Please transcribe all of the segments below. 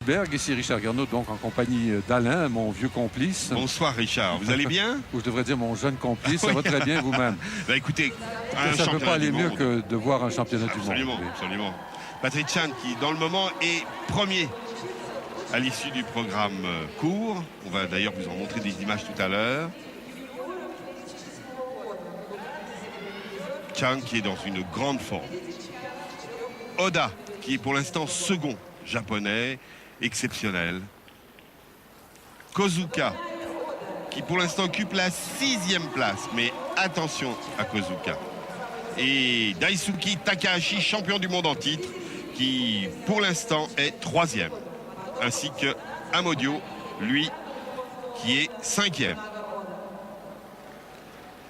Berg, ici Richard Garnaud, donc en compagnie d'Alain, mon vieux complice. Bonsoir Richard, vous allez bien? Ou je devrais dire mon jeune complice, ça va très bien vous-même. Bah écoutez, Ça ne peut pas aller mieux que de voir un championnat du monde. Absolument, absolument. Patrick Chan qui, dans le moment, est premier à l'issue du programme court. On va d'ailleurs vous en montrer des images tout à l'heure. Chan qui est dans une grande forme. Oda qui est pour l'instant second japonais, exceptionnel. Kozuka qui pour l'instant occupe la 6e place, mais attention à Kozuka. Et Daisuke Takahashi, champion du monde en titre, qui pour l'instant est 3e. Ainsi que Amodio, lui, qui est 5e.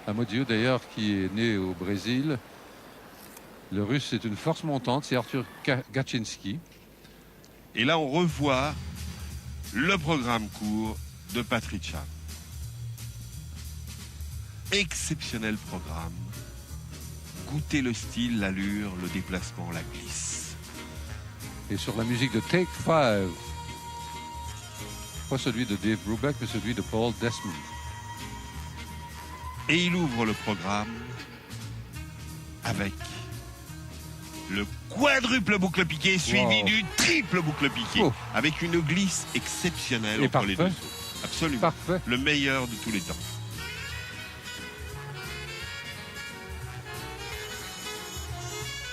Amodio d'ailleurs qui est né au Brésil. Le russe c'est une force montante, c'est Arthur Gachinsky. Et là on revoit le programme court de Patrick Chan. Exceptionnel programme. Goûtez le style, l'allure, le déplacement, la glisse. Et sur la musique de Take 5, pas celui de Dave Brubeck, mais celui de Paul Desmond. Et il ouvre le programme avec le quadruple boucle piqué suivi du triple boucle piqué, avec une glisse exceptionnelle et entre parfait. les deux sauts. Absolument. Parfait. Le meilleur de tous les temps.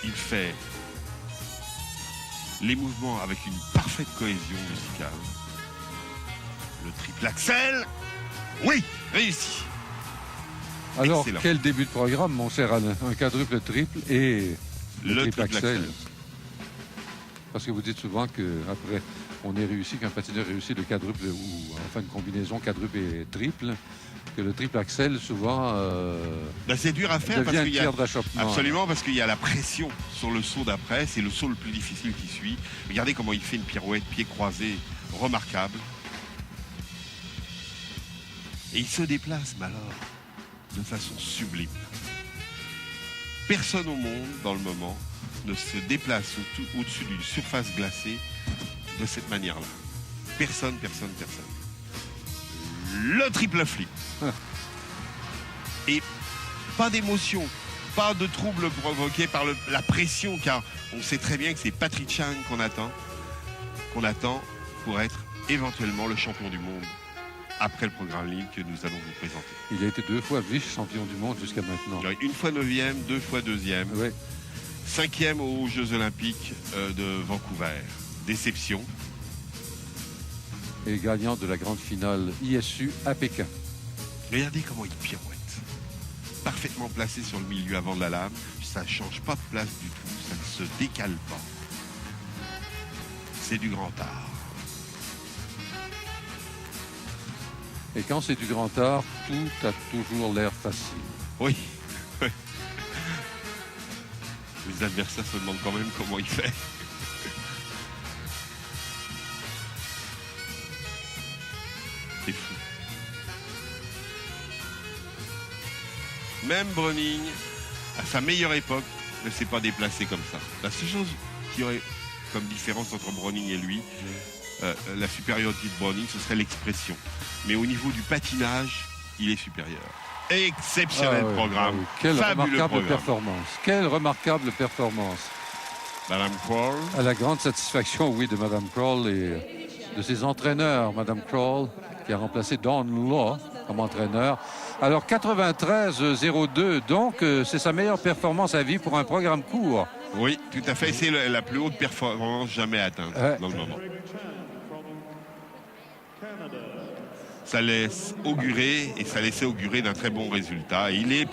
Il fait les mouvements avec une parfaite cohésion musicale. Le triple axel, oui, réussi. Alors, Excellent. quel début de programme, mon cher Alain? Un quadruple, triple et Le triple triple axel. axel. Parce que vous dites souvent qu'après, on est réussi, qu'un patineur réussit le quadruple ou enfin une combinaison quadruple et triple, que le triple axel, souvent, Ben, c'est dur à faire devient parce une qu'il y a... pierre d'achoppement. Absolument, parce qu'il y a la pression sur le saut d'après. C'est le saut le plus difficile qui suit. Regardez comment il fait une pirouette, pied croisé, remarquable. Et il se déplace, mais alors, de façon sublime. Personne au monde, dans le moment, ne se déplace au-dessus d'une surface glacée de cette manière-là. Personne, personne, personne. Le triple flip. Et pas d'émotion, pas de trouble provoqué par la pression, car on sait très bien que c'est Patrick Chan qu'on attend pour être éventuellement le champion du monde après le programme libre que nous allons vous présenter. Il a été 2 fois vice-champion du monde jusqu'à maintenant. Une fois 9e, 2 fois 2e, Oui. 5e aux Jeux Olympiques de Vancouver. Déception. Et gagnant de la grande finale ISU à Pékin. Regardez comment il pirouette. Parfaitement placé sur le milieu avant de la lame. Ça ne change pas de place du tout. Ça ne se décale pas. C'est du grand art. Et quand c'est du grand art, tout a toujours l'air facile. Oui. Les adversaires se demandent quand même comment il fait. C'est fou. Même Browning, à sa meilleure époque, ne s'est pas déplacé comme ça. La seule chose qui aurait comme différence entre Browning et lui, la supériorité de Browning, ce serait l'expression. Mais au niveau du patinage, il est supérieur. Exceptionnel programme. Quelle Fabuleux remarquable programme. performance. Quelle remarquable performance. Madame Kroll. À la grande satisfaction, oui, de Madame Kroll et de ses entraîneurs. Madame Kroll, qui a remplacé Don Law comme entraîneur. Alors, 93-02, donc, c'est sa meilleure performance à vie pour un programme court. Oui, tout à fait. C'est la plus haute performance jamais atteinte dans le moment. Ça laisse augurer et ça laissait augurer d'un très bon résultat. Et il est